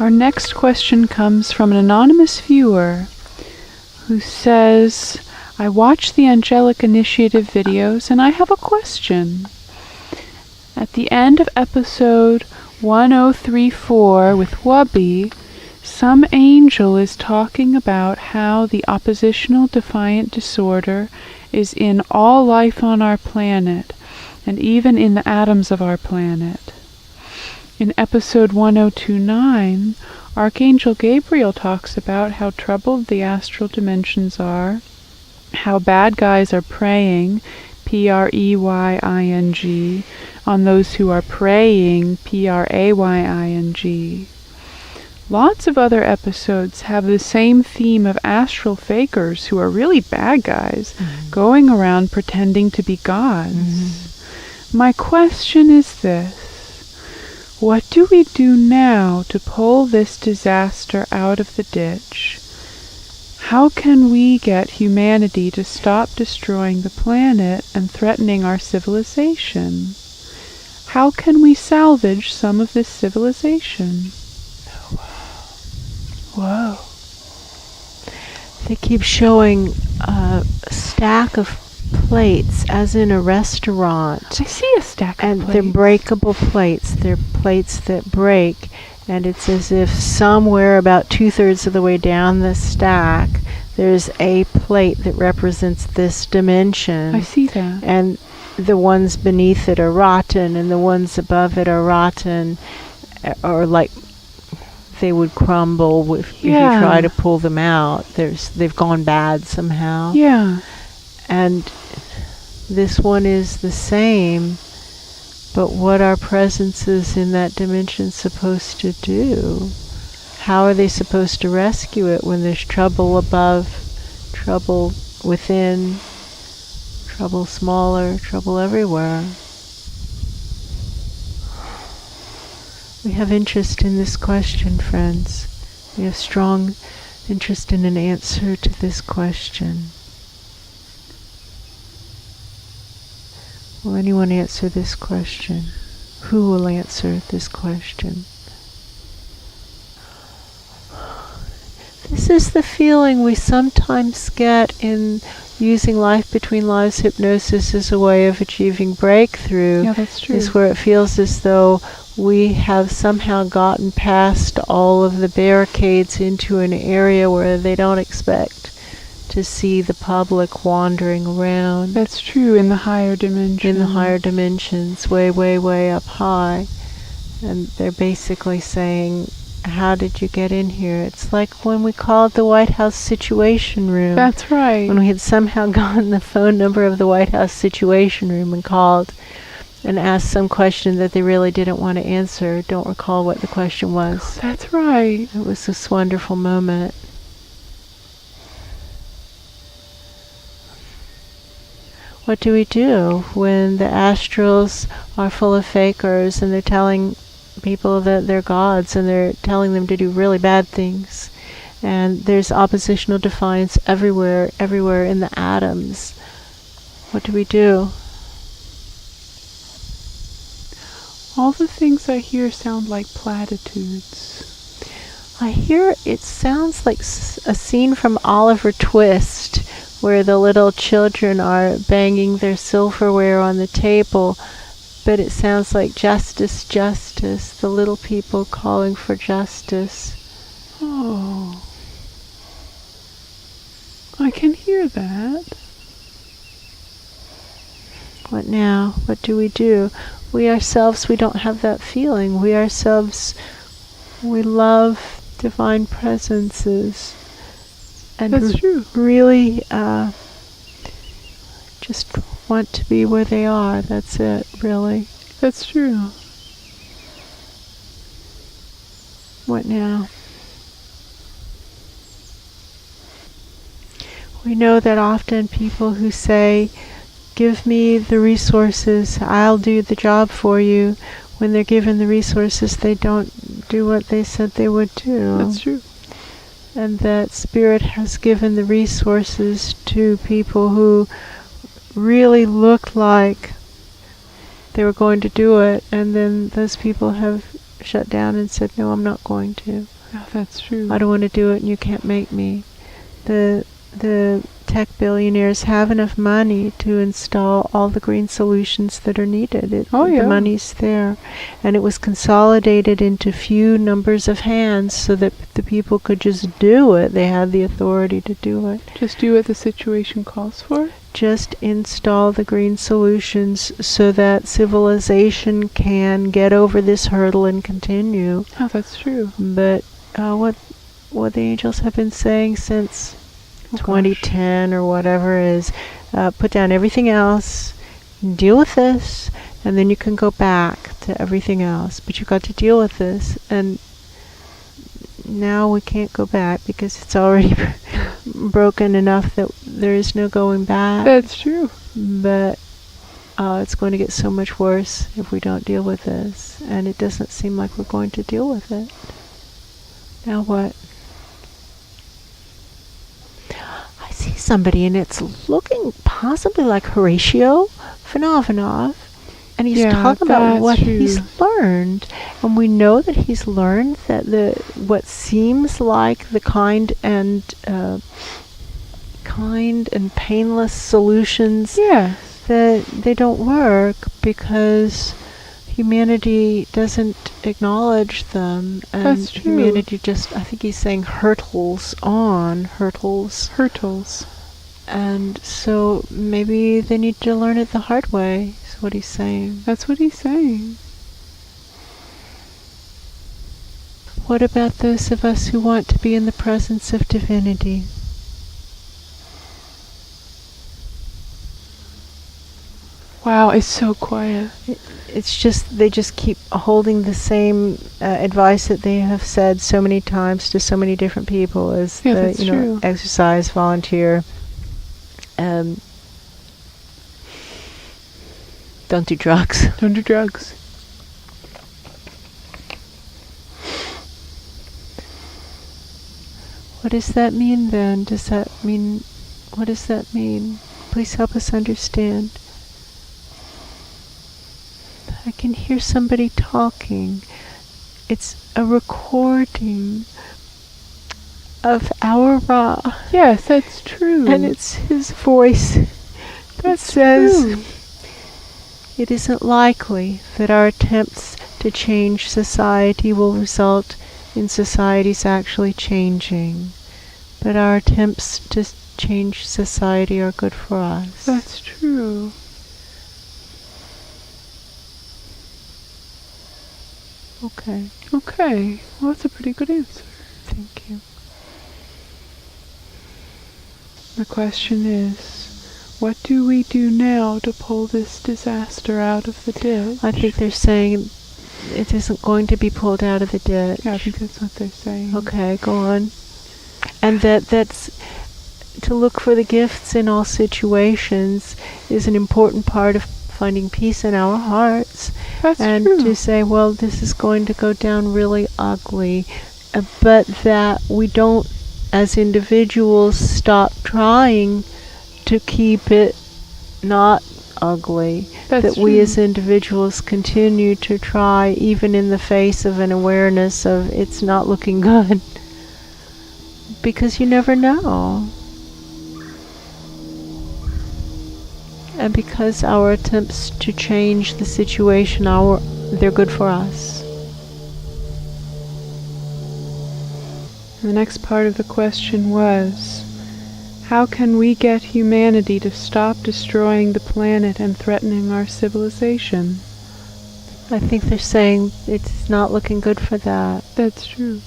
Our next question comes from an anonymous viewer who says, I watch the Angelic Initiative videos and I have a question. At the end of episode 1034 with Wubby, some angel is talking about how the oppositional defiant disorder is in all life on our planet, and even in the atoms of our planet. In episode 1029, Archangel Gabriel talks about how troubled the astral dimensions are, how bad guys are preying, Preying, on those who are praying, Praying. Lots of other episodes have the same theme of astral fakers who are really bad guys, going around pretending to be gods. My question is this. What do we do now to pull this disaster out of the ditch? How can we get humanity to stop destroying the planet and threatening our civilization? How can we salvage some of this civilization? Whoa. They keep showing a stack of plates, as in a restaurant. I see a stack of plates. And they're breakable plates. They're plates that break. And it's as if somewhere about 2/3 of the way down the stack, there's a plate that represents this dimension. I see that. And the ones beneath it are rotten, and the ones above it are rotten, or like they would crumble if you try to pull them out. They've gone bad somehow. Yeah. And this one is the same, but what are presences in that dimension supposed to do? How are they supposed to rescue it when there's trouble above, trouble within, trouble smaller, trouble everywhere? We have interest in this question, friends. We have strong interest in an answer to this question. Will anyone answer this question? Who will answer this question? This is the feeling we sometimes get in using life between lives hypnosis as a way of achieving breakthrough. Yeah, that's true. Is where it feels as though we have somehow gotten past all of the barricades into an area where they don't expect to see the public wandering around. That's true, in the higher dimensions. In the higher dimensions, way, way, way up high. And they're basically saying, how did you get in here? It's like when we called the White House Situation Room. That's right. When we had somehow gotten the phone number of the White House Situation Room and called and asked some question that they really didn't want to answer. Don't recall what the question was. That's right. It was this wonderful moment. What do we do when the astrals are full of fakers and they're telling people that they're gods and they're telling them to do really bad things? And there's oppositional defiance everywhere in the atoms. What do we do? All the things I hear sound like platitudes. I hear it sounds like a scene from Oliver Twist, where the little children are banging their silverware on the table, but it sounds like justice, justice, the little people calling for justice. Oh. I can hear that. What now? What do we do? We ourselves, we don't have that feeling. We ourselves, we love divine presences. And that's true. Really just want to be where they are. That's it, really. That's true. What now? We know that often people who say, give me the resources, I'll do the job for you, when they're given the resources, they don't do what they said they would do. That's true. And that Spirit has given the resources to people who really looked like they were going to do it, and then those people have shut down and said, no, I'm not going to. Yeah, that's true. I don't want to do it and you can't make me. The tech billionaires have enough money to install all the green solutions that are needed. The money's there. And it was consolidated into few numbers of hands so that the people could just do it. They had the authority to do it. Just do what the situation calls for? Just install the green solutions so that civilization can get over this hurdle and continue. Oh, that's true. But what the angels have been saying since 2010 or whatever is put down everything else, deal with this, and then you can go back to everything else. But you've got to deal with this, and now we can't go back because it's already broken enough that there is no going back. That's true. But it's going to get so much worse if we don't deal with this, and it doesn't seem like we're going to deal with it. Now what? I see somebody, and it's looking possibly like Horatio Vanovanov, and he's talking about what he's learned, and we know that he's learned that what seems like the kind and painless solutions, that they don't work because humanity doesn't acknowledge them, and that's true. Humanity just, I think he's saying, hurtles. And so maybe they need to learn it the hard way, is what he's saying. That's what he's saying. What about those of us who want to be in the presence of divinity? Wow, it's so quiet. It's just, they just keep holding the same advice that they have said so many times to so many different people, as that's true. Exercise, volunteer, don't do drugs. Don't do drugs. What does that mean then? What does that mean? Please help us understand. I can hear somebody talking. It's a recording of our Ra. Yes, that's true. And it's his voice that says, it isn't likely that our attempts to change society will result in societies actually changing, but our attempts to change society are good for us. That's true. Okay. Well, that's a pretty good answer. Thank you. The question is, what do we do now to pull this disaster out of the ditch? I think they're saying it isn't going to be pulled out of the ditch. Yeah, I think that's what they're saying. Okay, go on. And that's to look for the gifts in all situations is an important part of finding peace in our hearts. That's and true. To say, well, this is going to go down really ugly, but that we don't, as individuals, stop trying to keep it not ugly. That's that we as individuals continue to try, even in the face of an awareness of it's not looking good. Because you never know. And because our attempts to change the situation, they're good for us. The next part of the question was, how can we get humanity to stop destroying the planet and threatening our civilization? I think they're saying it's not looking good for that. That's true.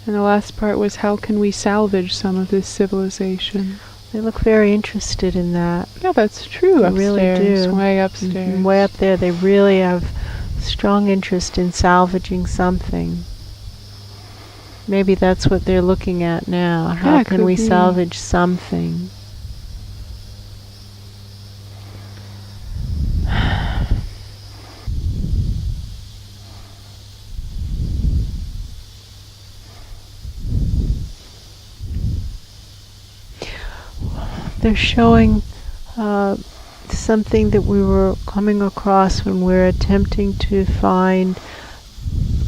And the last part was, how can we salvage some of this civilization? They look very interested in that. Yeah, that's true. They Upstairs, really do. Way upstairs. Way up there, they really have strong interest in salvaging something. Maybe that's what they're looking at now. How can we salvage something? They're showing something that we were coming across when we're attempting to find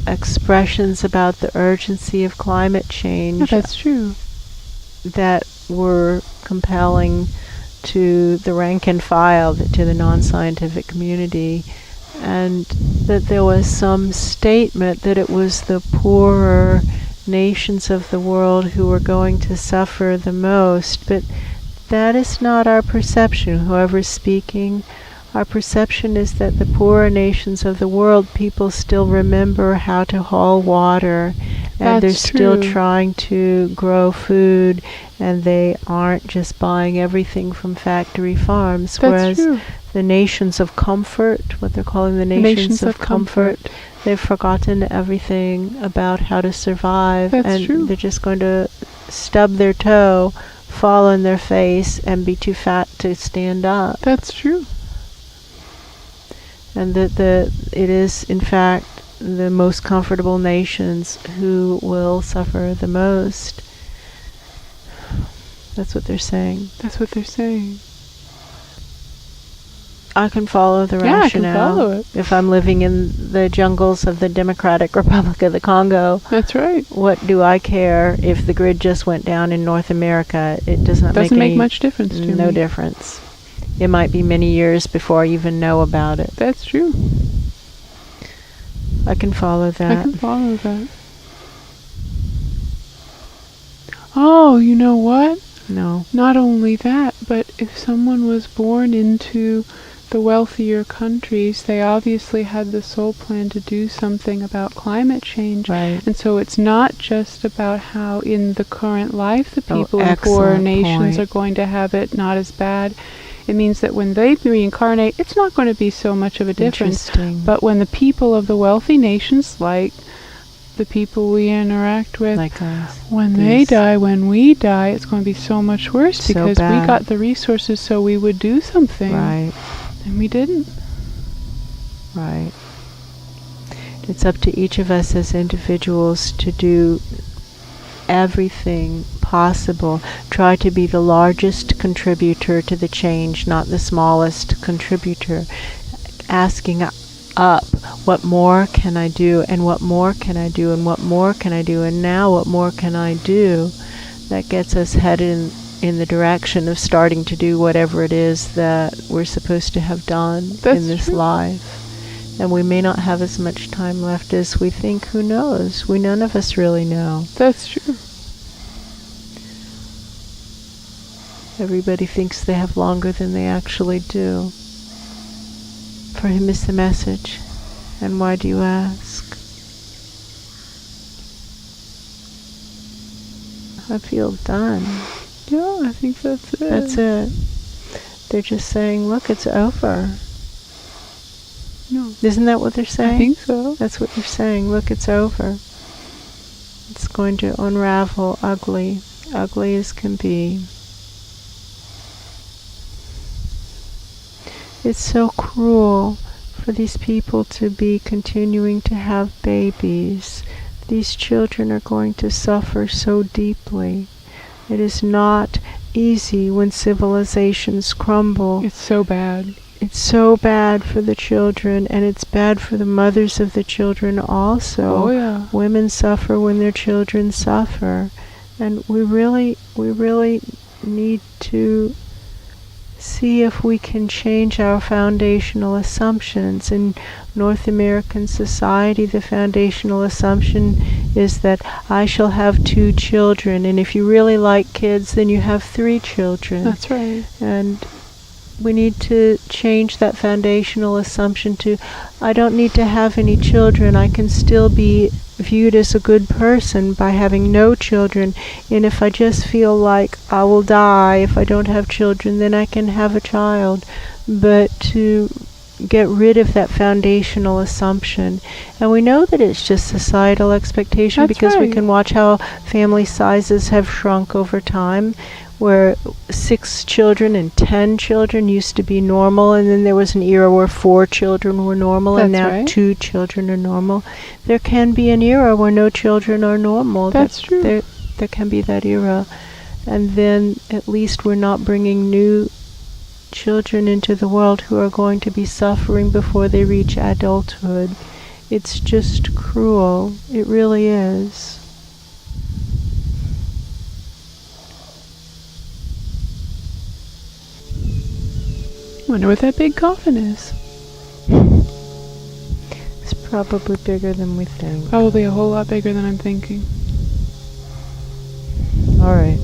expressions about the urgency of climate change. Yeah, that's true. That were compelling to the rank and file, to the non-scientific community, and that there was some statement that it was the poorer nations of the world who were going to suffer the most. But that is not our perception. Whoever's speaking, our perception is that the poorer nations of the world, people still remember how to haul water, and they're still trying to grow food, and they aren't just buying everything from factory farms. Whereas the nations of comfort, what they're calling the nations of comfort, they've forgotten everything about how to survive, and they're just going to stub their toe, fall on their face, and be too fat to stand up. That's true. And that it is, in fact, the most comfortable nations who will suffer the most. That's what they're saying. That's what they're saying. I can follow the rationale. I can follow it. If I'm living in the jungles of the Democratic Republic of the Congo, that's right. What do I care if the grid just went down in North America? It doesn't make much difference to me. No difference. It might be many years before I even know about it. That's true. I can follow that. I can follow that. Oh, you know what? No. Not only that, but if someone was born into the wealthier countries, they obviously had the soul plan to do something about climate change. Right. And so it's not just about how in the current life the people in poorer nations are going to have it not as bad. It means that when they reincarnate, it's not going to be so much of a difference. But when the people of the wealthy nations, like the people we interact with, like us, when they die, when we die, it's going to be so much worse because we got the resources so we would do something. Right. And we didn't. Right. It's up to each of us as individuals to do everything possible. Try to be the largest contributor to the change, not the smallest contributor. Asking up, what more can I do, and what more can I do, and what more can I do, and now what more can I do? That gets us headed in the direction of starting to do whatever it is that we're supposed to have done in this life. And we may not have as much time left as we think. Who knows? None of us really know. That's true. Everybody thinks they have longer than they actually do. For him is the message. And why do you ask? I feel done. Yeah, I think that's it. That's it. They're just saying, look, it's over. No. Isn't that what they're saying? I think so. That's what they're saying. Look, it's over. It's going to unravel ugly as can be. It's so cruel for these people to be continuing to have babies. These children are going to suffer so deeply. It is not easy when civilizations crumble. It's so bad. It's so bad for the children, and it's bad for the mothers of the children also. Oh, yeah. Women suffer when their children suffer. And we really need to see if we can change our foundational assumptions. In North American society, the foundational assumption is that I shall have 2 children, and if you really like kids, then you have 3 children. That's right. And we need to change that foundational assumption to, I don't need to have any children. I can still be viewed as a good person by having no children. And if I just feel like I will die if I don't have children, then I can have a child. But to get rid of that foundational assumption. And we know that it's just societal expectation. That's because we can watch how family sizes have shrunk over time, where 6 children and 10 children used to be normal, and then there was an era where 4 children were normal, and now 2 children are normal. There can be an era where no children are normal. That's true. There can be that era. And then at least we're not bringing new children into the world who are going to be suffering before they reach adulthood. It's just cruel. It really is. Wonder what that big coffin is. It's probably bigger than we think. Probably a whole lot bigger than I'm thinking. All right.